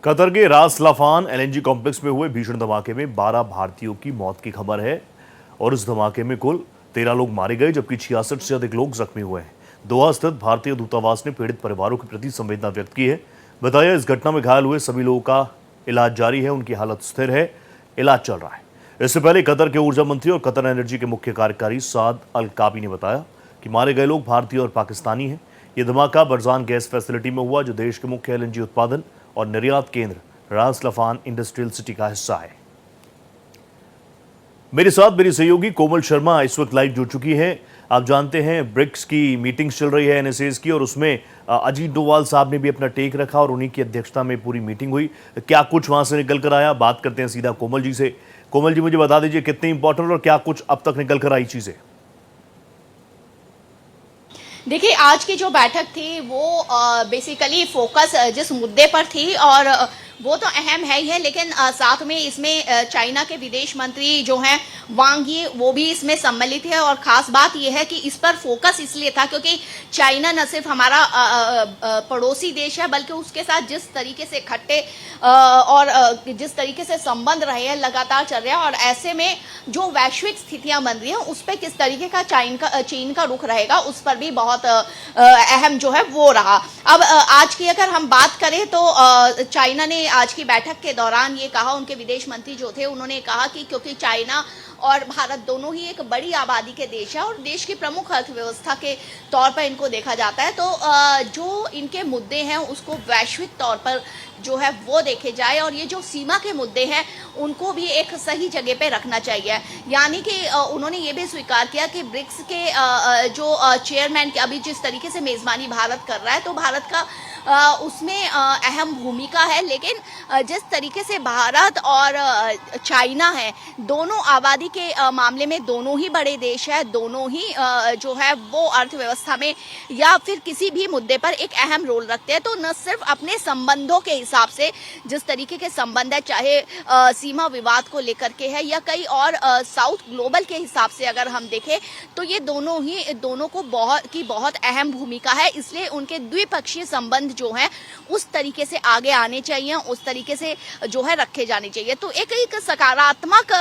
Qatar के रास लाफान LNG complex में हुए भीषण धमाके में 12 भारतीयों की मौत की खबर है और इस धमाके में कुल 13 लोग मारे गए जबकि 66 से अधिक लोग जख्मी हुए हैं। दोहा स्थित भारतीय दूतावास ने पीड़ित परिवारों के प्रति संवेदना व्यक्त की है। बताया इस घटना में घायल हुए सभी लोगों का इलाज जारी है, उनकी हालत स्थिर है, इलाज चल रहा है। इससे पहले कतर के ऊर्जा मंत्री और कतर एनर्जी के मुख्य कार्यकारी साद अल काबी ने बताया कि मारे गए लोग भारतीय और पाकिस्तानी हैं। ये धमाका बरजान गैस फैसिलिटी में हुआ जो देश के मुख्य एलएनजी उत्पादन और निर्यात केंद्र रास लाफान इंडस्ट्रियल सिटी का हिस्सा है। मेरे साथ मेरी सहयोगी कोमल शर्मा इस वक्त लाइव जुड़ चुकी हैं। आप जानते हैं ब्रिक्स की मीटिंग्स चल रही है एनएसएस की और उसमें अजीत डोवाल साहब ने भी अपना टेक रखा और उन्हीं की अध्यक्षता में पूरी मीटिंग हुई। क्या कुछ वहां से निकल कर आया, बात करते हैं सीधा कोमल जी से। कोमल जी, मुझे बता दीजिए कितनी इंपॉर्टेंट और क्या कुछ अब तक निकल कर आई चीजें। देखिए, आज की जो बैठक थी वो बेसिकली फोकस जिस मुद्दे पर थी और वो तो अहम है ही है, लेकिन साथ में इसमें चाइना के विदेश मंत्री जो हैं वांग यी वो भी इसमें सम्मिलित है। और ख़ास बात यह है कि इस पर फोकस इसलिए था क्योंकि चाइना न सिर्फ हमारा पड़ोसी देश है बल्कि उसके साथ जिस तरीके से खट्टे और जिस तरीके से संबंध रहे हैं लगातार चल रहे हैं और ऐसे में जो वैश्विक स्थितियां बन रही हैं उस पर किस तरीके का चीन का रुख रहेगा उस पर भी बहुत अहम जो है वो रहा। अब आज की अगर हम बात करें तो चाइना ने आज की बैठक के दौरान ये कहा, उनके विदेश मंत्री जो थे उन्होंने कहा कि क्योंकि चाइना और भारत दोनों ही एक बड़ी आबादी के देश है और देश की प्रमुख अर्थव्यवस्था के तौर पर इनको देखा जाता है, तो जो इनके मुद्दे हैं उसको वैश्विक तौर पर जो है वो देखे जाए और ये जो सीमा के मुद्दे हैं उनको भी एक सही जगह पे रखना चाहिए। यानी कि उन्होंने ये भी स्वीकार किया कि ब्रिक्स के जो चेयरमैन के अभी जिस तरीके से मेज़बानी भारत कर रहा है तो भारत का उसमें अहम भूमिका है, लेकिन जिस तरीके से भारत और चाइना है दोनों आबादी के मामले में दोनों ही बड़े देश है, दोनों ही जो है वो अर्थव्यवस्था में या फिर किसी भी मुद्दे पर एक अहम रोल रखते हैं। तो न सिर्फ अपने संबंधों के हिसाब से जिस तरीके के संबंध है, चाहे सीमा विवाद को लेकर के है या कई और साउथ ग्लोबल के हिसाब से अगर हम देखें तो ये दोनों को बहुत अहम भूमिका है, इसलिए उनके द्विपक्षीय संबंध जो है उस तरीके से आगे आने चाहिए, उस तरीके से जो है रखे जाने चाहिए। तो एक सकारात्मक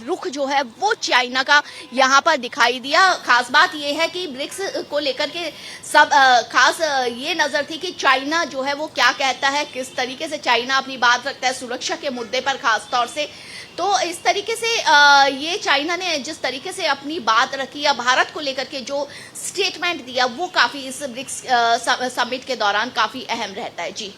रुख जो है वो चाइना का यहाँ पर दिखाई दिया। खास बात ये है कि ब्रिक्स को लेकर के सब खास ये नजर थी कि चाइना जो है वो क्या कहता है, किस तरीके से चाइना अपनी बात रखता है सुरक्षा के मुद्दे पर खास तौर से। तो इस तरीके से ये चाइना ने जिस तरीके से अपनी बात रखी या भारत को लेकर के जो स्टेटमेंट दिया वो काफ़ी इस ब्रिक्स समिट के दौरान काफ़ी अहम रहता है। जी,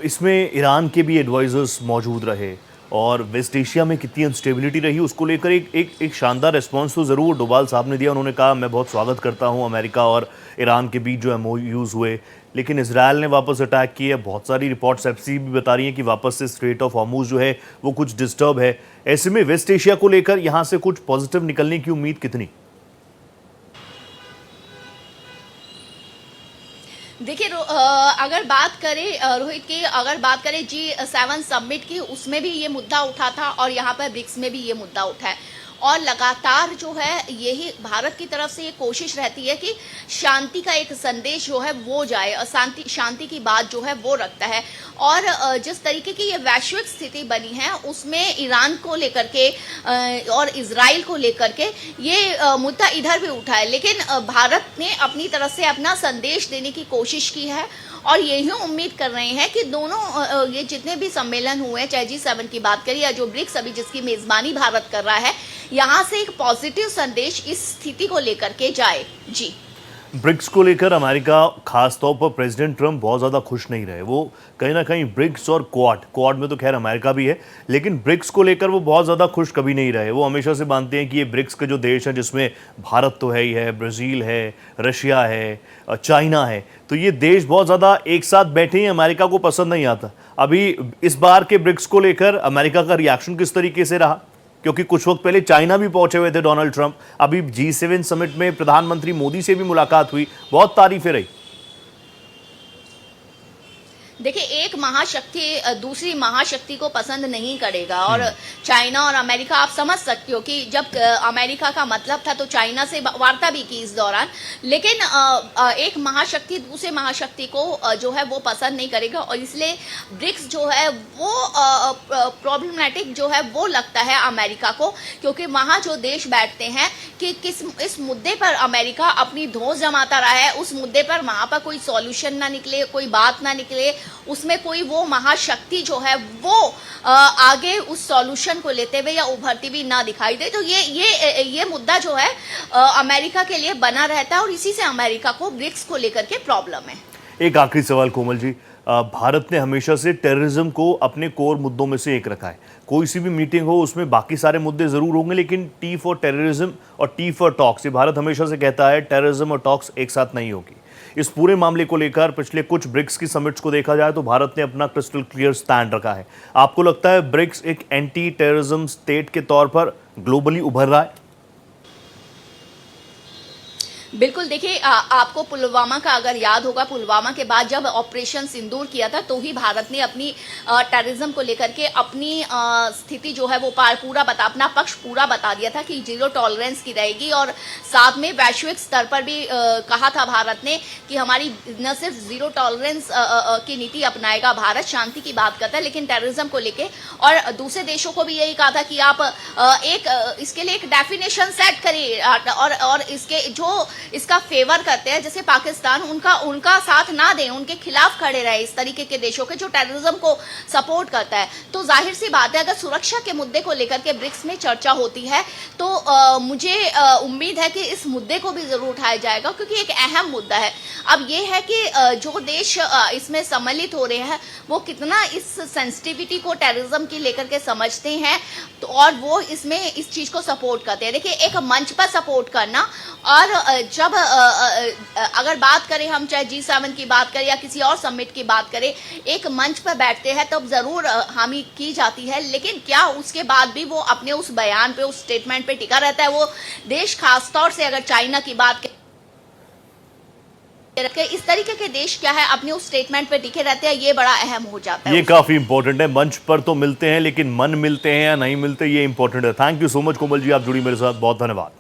इसमें ईरान के भी एडवाइजर्स मौजूद रहे और वेस्ट एशिया में कितनी अनस्टेबिलिटी रही उसको लेकर एक शानदार रिस्पांस तो ज़रूर डोभाल साहब ने दिया। उन्होंने कहा मैं बहुत स्वागत करता हूं अमेरिका और ईरान के बीच जो एमओयूज़ हुए, लेकिन इजराइल ने वापस अटैक किया। बहुत सारी रिपोर्ट्स एफसी भी बता रही हैं कि वापस से स्ट्रेट ऑफ हॉर्मुज़ जो है वो कुछ डिस्टर्ब है। ऐसे में वेस्ट एशिया को लेकर यहाँ से कुछ पॉजिटिव निकलने की उम्मीद कितनी? देखिए अगर बात करें रोहित की, अगर बात करें G7 समिट की, उसमें भी ये मुद्दा उठा था और यहाँ पर ब्रिक्स में भी ये मुद्दा उठा है और लगातार जो है यही भारत की तरफ से ये कोशिश रहती है कि शांति का एक संदेश जो है वो जाए और शांति की बात जो है वो रखता है। और जिस तरीके की ये वैश्विक स्थिति बनी है उसमें ईरान को लेकर के और इजराइल को लेकर के ये मुद्दा इधर भी उठा है, लेकिन भारत ने अपनी तरफ से अपना संदेश देने की कोशिश की है और यही उम्मीद कर रहे हैं कि दोनों ये जितने भी सम्मेलन हुए हैं, चाहे G7 की बात करिए या जो ब्रिक्स अभी जिसकी मेज़बानी भारत कर रहा है, यहाँ से एक पॉजिटिव संदेश इस स्थिति को लेकर के जाए। जी, ब्रिक्स को लेकर अमेरिका खास तौर पर प्रेसिडेंट ट्रंप बहुत ज़्यादा खुश नहीं रहे। वो कहीं ना कहीं ब्रिक्स और क्वाड में तो खैर अमेरिका भी है, लेकिन ब्रिक्स को लेकर वो बहुत ज़्यादा खुश कभी नहीं रहे। वो हमेशा से मानते हैं कि ये ब्रिक्स के जो देश हैं जिसमें भारत तो है ही है, ब्राज़ील है, रशिया है, चाइना है, तो ये देश बहुत ज़्यादा एक साथ बैठे ही अमेरिका को पसंद नहीं आता। अभी इस बार के ब्रिक्स को लेकर अमेरिका का रिएक्शन किस तरीके से रहा? क्योंकि कुछ वक्त पहले चाइना भी पहुंचे हुए थे डोनाल्ड ट्रंप, अभी G7 समिट में प्रधानमंत्री मोदी से भी मुलाकात हुई, बहुत तारीफें रही। देखिए, एक महाशक्ति दूसरी महाशक्ति को पसंद नहीं करेगा, और चाइना और अमेरिका, आप समझ सकते हो कि जब अमेरिका का मतलब था तो चाइना से वार्ता भी की इस दौरान, लेकिन एक महाशक्ति दूसरे महाशक्ति को जो है वो पसंद नहीं करेगा, और इसलिए ब्रिक्स जो है वो प्रॉब्लमेटिक जो है वो लगता है अमेरिका को, क्योंकि वहाँ जो देश बैठते हैं कि इस मुद्दे पर अमेरिका अपनी धौंस जमाता रहा है, उस मुद्दे पर वहाँ पर कोई सॉल्यूशन ना निकले, कोई बात ना निकले, उसमें कोई वो महाशक्ति जो है वो आगे उस सॉल्यूशन को लेते हुए या उभरती हुई ना दिखाई दे। तो ये मुद्दा जो है अमेरिका के लिए बना रहता है, और इसी से अमेरिका को ब्रिक्स को लेकर के प्रॉब्लम है। एक आखिरी सवाल कोमल जी, भारत ने हमेशा से टेररिज्म को अपने कोर मुद्दों में से एक रखा है। कोई सी भी मीटिंग हो उसमें बाकी सारे मुद्दे जरूर होंगे, लेकिन टी फॉर टेररिज्म और टी फॉर टॉक्स, ये भारत हमेशा से कहता है टेररिज्म और टॉक्स एक साथ नहीं होगी। इस पूरे मामले को लेकर पिछले कुछ ब्रिक्स की समिट्स को देखा जाए तो भारत ने अपना क्रिस्टल क्लियर स्टैंड रखा है। आपको लगता है ब्रिक्स एक एंटी टेररिज्म स्टेट के तौर पर ग्लोबली उभर रहा है? बिल्कुल, देखिए, आपको पुलवामा का अगर याद होगा, पुलवामा के बाद जब ऑपरेशन सिंदूर किया था तो ही भारत ने अपनी टेररिज्म को लेकर के अपनी स्थिति जो है वो अपना पक्ष पूरा बता दिया था कि जीरो टॉलरेंस की रहेगी, और साथ में वैश्विक स्तर पर भी कहा था भारत ने कि हमारी न सिर्फ जीरो टॉलरेंस की नीति अपनाएगा भारत, शांति की बात करता है, लेकिन टेररिज्म को लेके, और दूसरे देशों को भी यही कहा था कि आप इसके लिए एक डेफिनेशन सेट करिए, और इसके जो इसका फेवर करते हैं जैसे पाकिस्तान, उनका साथ ना दें, उनके खिलाफ खड़े रहे, इस तरीके के देशों के जो टेररिज्म को सपोर्ट करता है। तो जाहिर सी बात है, अगर सुरक्षा के मुद्दे को लेकर के ब्रिक्स में चर्चा होती है तो मुझे उम्मीद है कि इस मुद्दे को भी जरूर उठाया जाएगा, क्योंकि एक अहम मुद्दा है। अब ये है कि जो देश इसमें सम्मिलित हो रहे हैं वो कितना इस सेंसिटिविटी को टेररिज्म की लेकर के समझते हैं, तो और वो इसमें इस चीज को सपोर्ट करते हैं। देखिए, एक मंच पर सपोर्ट करना, और जब अगर बात करें हम, चाहे G7 की बात करें या किसी और समिट की बात करें, एक मंच पर बैठते हैं तब जरूर हामी की जाती है, लेकिन क्या उसके बाद भी वो अपने उस बयान पे, उस स्टेटमेंट पे टिका रहता है? वो देश खासतौर से अगर चाइना की बात करें, इस तरीके के देश क्या है अपने उस स्टेटमेंट पे टिके रहते हैं, ये बड़ा अहम हो जाता है। ये काफी इंपॉर्टेंट है। मंच पर तो मिलते हैं, लेकिन मन मिलते हैं या नहीं मिलते, ये इंपॉर्टेंट है। Thank you so much Komal ji, आप जुड़ी मेरे साथ, बहुत धन्यवाद।